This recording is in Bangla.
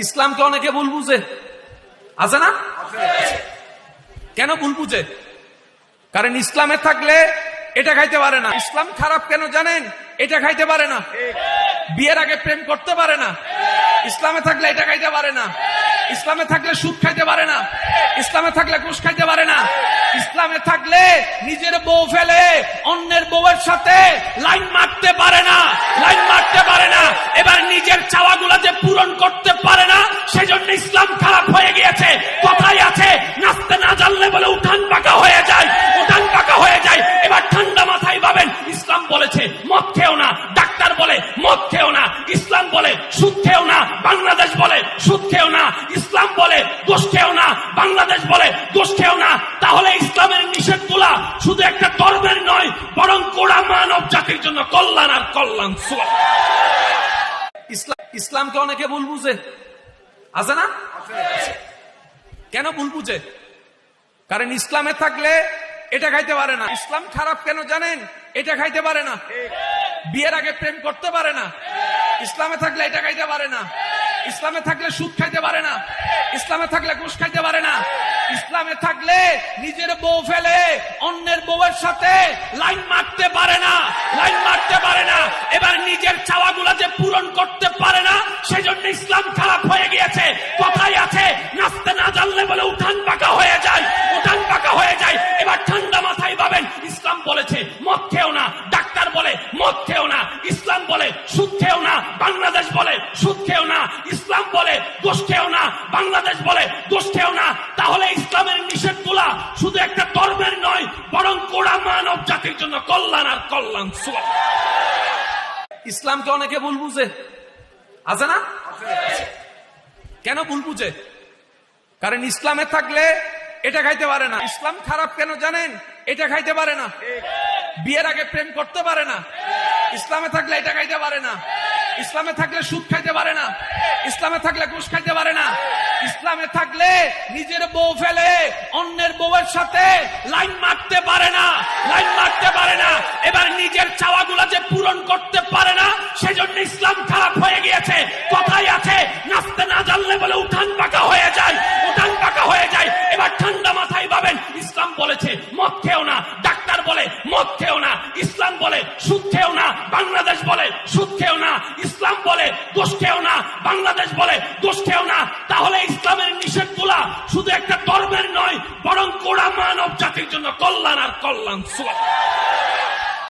ইসলামকে অনেকে ভুল বুঝে, আছে না? কেন ভুল বুঝে? কারণ ইসলামে থাকলে এটা খাইতে পারে না। ইসলাম খারাপ কেন জানেন? এটা খাইতে পারে না। বিয়ের আগে প্রেম করতে পারে না। ইসলামে থাকলে এটা খাইতে পারে না। ইসলামে থাকলে সুদ খাইতে পারে না। ইসলামে থাকলে ঘুষ খাইতে পারে না। ইসলামে থাকলে নিজের বউ ফেলে অন্যের বউয়ের সাথে লাইন মারতে পারে না, লাইন মারতে পারে না। এবার নিজের চাওয়াগুলো যে পূরণ করতে পারে না, সেজন্য ইসলাম খারাপ হয়ে গিয়েছে। কথাই আছে, নাচতে না জানলে বলে উঠান পাকা হয়ে যায়, উঠান পাকা হয়ে যায়। এবার ঠান্ডা মাথায় ভাবেন, ইসলাম বলেছে মদ খেও না, ডাক্তার বলে মদ খেও না। ইসলাম বলে সুদ খেও না, বাংলাদেশ বলে সুদ খেও না। ইসলাম বলে দোষ খেও না, বাংলাদেশ বলে দোষ খেও না। তাহলে ইসলামের নিষেধগুলা শুধু একটা ধর্মের নয়, বরং গোড়া মানব জাতির জন্য কল্যাণ আর কল্যাণ। ইসলামকে অনেকে ভুল বুঝে, আছে না? কেন ভুল বুঝে? কারণ ইসলামে থাকলে এটা খাইতে পারে না। ইসলাম খারাপ কেন জানেন? এটা খাইতে পারে না। বিয়ের আগে প্রেম করতে পারে না। ইসলামে থাকলে এটা খাইতে পারে না। ইসলামে থাকলে সুদ খাইতে পারে না। ইসলামে থাকলে ঘুষ খাইতে পারে না। ইসলামে থাকলে নিজের বউ ফেলে অন্যের বউয়ের সাথে লাইন মারতে পারে না, লাইন মারতে পারে না। এবার নিজের চাওয়াগুলো যে পূরণ করতে পারে না, সেজন্য ইসলাম খারাপ হয়ে গিয়েছে। কথাই আছে, নাচতে না জানলে বলে উঠান পাকা হয়ে যায়, উঠান পাকা হয়ে যায়। এবার ঠান্ডা মাথায় ভাবেন, ইসলাম বলেছে মদ খেও না, ডাক্তার বলে মদ খেও না। ইসলাম বলে সুদ খেও না, বাংলাদেশ বলে সুদ খেও না। ইসলাম বলে দোষ খেও না, বাংলাদেশ বলে দোষ খেও না। তাহলে ইসলামের নিষেধগুলা শুধু একটা ধর্মের নয়, বরং গোড়া মানব জাতির জন্য কল্যাণ আর কল্যাণ। ইসলামকে অনেকে ভুল বুঝে, আছে না? কেন ভুল বুঝে? কারণ ইসলামে থাকলে এটা খাইতে পারে না। ইসলাম খারাপ কেন জানেন? এটা খাইতে পারে না। বিয়ের আগে প্রেম করতে পারে না। ইসলামে থাকলে এটা খাইতে পারে না। ইসলামে থাকলে সুদ খাইতে পারে না। ইসলামে থাকলে ঘুষ খাইতে পারে না। ইসলামে থাকলে নিজের বউ ফেলে অন্যের বউয়ের সাথে লাইন মারতে পারে না, লাইন মারতে পারে না। এবার নিজের চাওয়াগুলো যে পূরণ করতে পারে না,